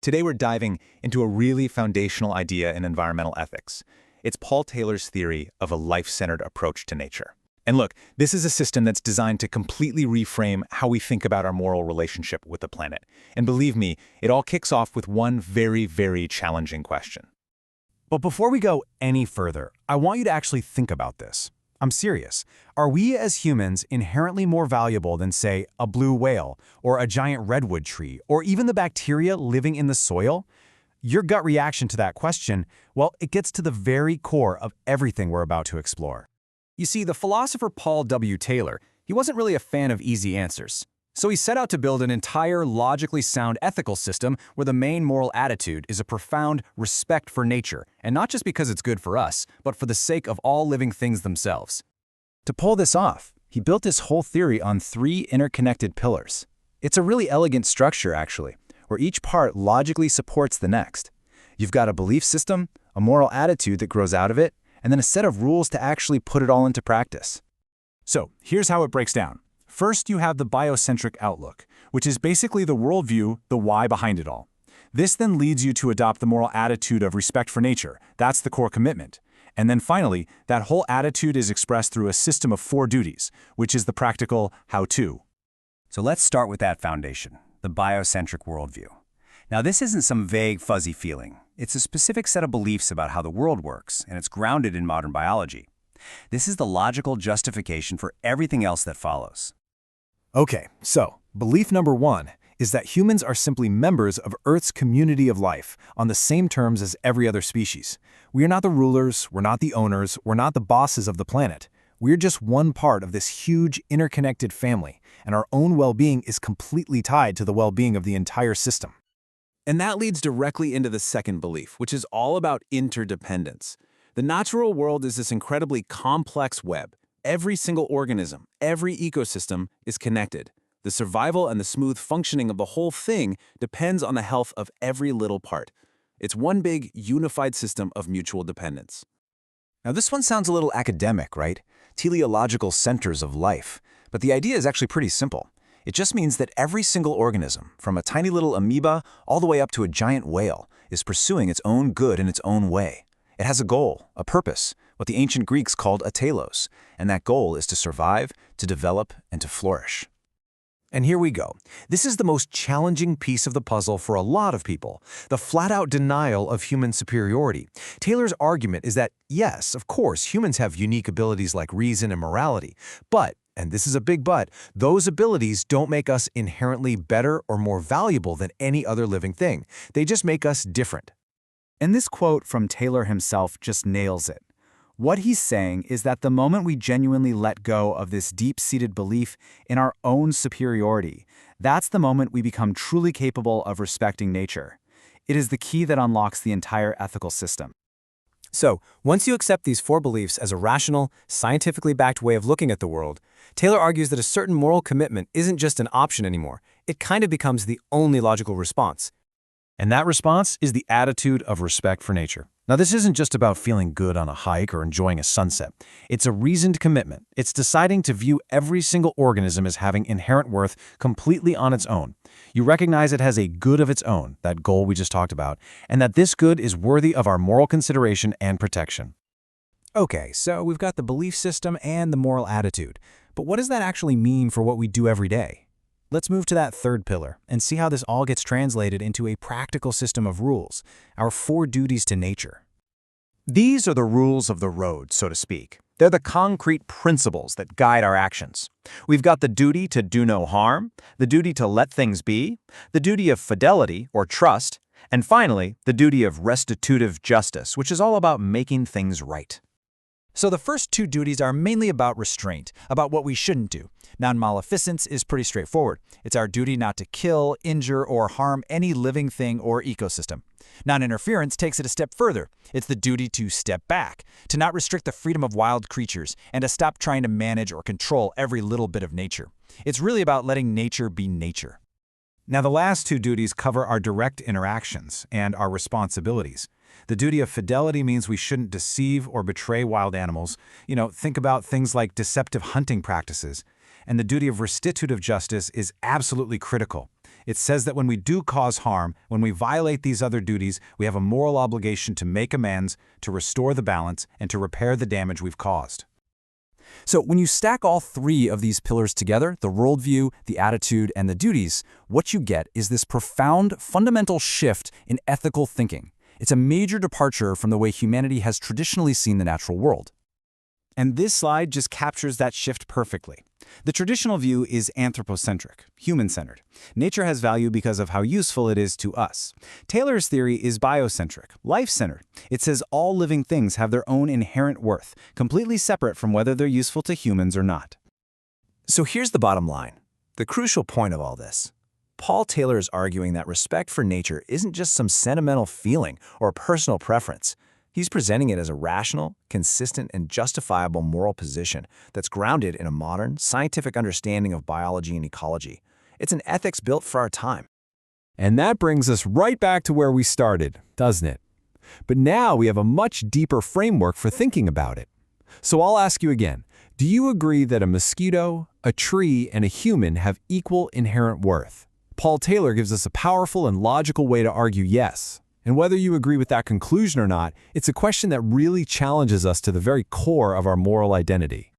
Today we're diving into a really foundational idea in environmental ethics. It's Paul Taylor's theory of a life-centered approach to nature. And look, this is a system that's designed to completely reframe how we think about our moral relationship with the planet. And believe me, it all kicks off with one very, very challenging question. But before we go any further, I want you to actually think about this. I'm serious. Are we as humans inherently more valuable than, say, a blue whale, or a giant redwood tree, or even the bacteria living in the soil? Your gut reaction to that question, well, it gets to the very core of everything we're about to explore. You see, the philosopher Paul W. Taylor, he wasn't really a fan of easy answers. So he set out to build an entire logically sound ethical system where the main moral attitude is a profound respect for nature, and not just because it's good for us, but for the sake of all living things themselves. To pull this off, he built his whole theory on 3 interconnected pillars. It's a really elegant structure, actually, where each part logically supports the next. You've got a belief system, a moral attitude that grows out of it, and then a set of rules to actually put it all into practice. So, here's how it breaks down. First, you have the biocentric outlook, which is basically the worldview, the why behind it all. This then leads you to adopt the moral attitude of respect for nature. That's the core commitment. And then finally, that whole attitude is expressed through a system of 4 duties, which is the practical how-to. So let's start with that foundation, the biocentric worldview. Now, this isn't some vague, fuzzy feeling. It's a specific set of beliefs about how the world works, and it's grounded in modern biology. This is the logical justification for everything else that follows. Okay, so belief number 1 is that humans are simply members of Earth's community of life on the same terms as every other species. We are not the rulers, we're not the owners, we're not the bosses of the planet. We're just one part of this huge interconnected family, and our own well-being is completely tied to the well-being of the entire system. And that leads directly into the second belief, which is all about interdependence. The natural world is this incredibly complex web. Every single organism, every ecosystem is connected. The survival and the smooth functioning of the whole thing depends on the health of every little part. It's one big, unified system of mutual dependence. Now, this one sounds a little academic, right? Teleological centers of life. But the idea is actually pretty simple. It just means that every single organism, from a tiny little amoeba all the way up to a giant whale, is pursuing its own good in its own way. It has a goal, a purpose, what the ancient Greeks called a telos, and that goal is to survive, to develop, and to flourish. And here we go. This is the most challenging piece of the puzzle for a lot of people, the flat-out denial of human superiority. Taylor's argument is that, yes, of course, humans have unique abilities like reason and morality, but, and this is a big but, those abilities don't make us inherently better or more valuable than any other living thing. They just make us different. And this quote from Taylor himself just nails it. What he's saying is that the moment we genuinely let go of this deep-seated belief in our own superiority, that's the moment we become truly capable of respecting nature. It is the key that unlocks the entire ethical system. So, once you accept these 4 beliefs as a rational, scientifically backed way of looking at the world, Taylor argues that a certain moral commitment isn't just an option anymore. It kind of becomes the only logical response. And that response is the attitude of respect for nature. Now, this isn't just about feeling good on a hike or enjoying a sunset. It's a reasoned commitment. It's deciding to view every single organism as having inherent worth completely on its own. You recognize it has a good of its own, that goal we just talked about, and that this good is worthy of our moral consideration and protection. Okay, so we've got the belief system and the moral attitude. But what does that actually mean for what we do every day? Let's move to that third pillar and see how this all gets translated into a practical system of rules, our 4 duties to nature. These are the rules of the road, so to speak. They're the concrete principles that guide our actions. We've got the duty to do no harm, the duty to let things be, the duty of fidelity or trust, and finally, the duty of restitutive justice, which is all about making things right. So the first 2 duties are mainly about restraint, about what we shouldn't do. Non-maleficence is pretty straightforward. It's our duty not to kill, injure, or harm any living thing or ecosystem. Non-interference takes it a step further. It's the duty to step back, to not restrict the freedom of wild creatures, and to stop trying to manage or control every little bit of nature. It's really about letting nature be nature. Now, the last 2 duties cover our direct interactions and our responsibilities. The duty of fidelity means we shouldn't deceive or betray wild animals. Think about things like deceptive hunting practices. And the duty of restitutive justice is absolutely critical. It says that when we do cause harm, when we violate these other duties, we have a moral obligation to make amends, to restore the balance, and to repair the damage we've caused. So when you stack all three of these pillars together, the worldview, the attitude, and the duties, what you get is this profound, fundamental shift in ethical thinking. It's a major departure from the way humanity has traditionally seen the natural world. And this slide just captures that shift perfectly. The traditional view is anthropocentric, human-centered. Nature has value because of how useful it is to us. Taylor's theory is biocentric, life-centered. It says all living things have their own inherent worth, completely separate from whether they're useful to humans or not. So here's the bottom line, the crucial point of all this. Paul Taylor is arguing that respect for nature isn't just some sentimental feeling or a personal preference. He's presenting it as a rational, consistent, and justifiable moral position that's grounded in a modern, scientific understanding of biology and ecology. It's an ethics built for our time. And that brings us right back to where we started, doesn't it? But now we have a much deeper framework for thinking about it. So I'll ask you again, do you agree that a mosquito, a tree, and a human have equal inherent worth? Paul Taylor gives us a powerful and logical way to argue yes. And whether you agree with that conclusion or not, it's a question that really challenges us to the very core of our moral identity.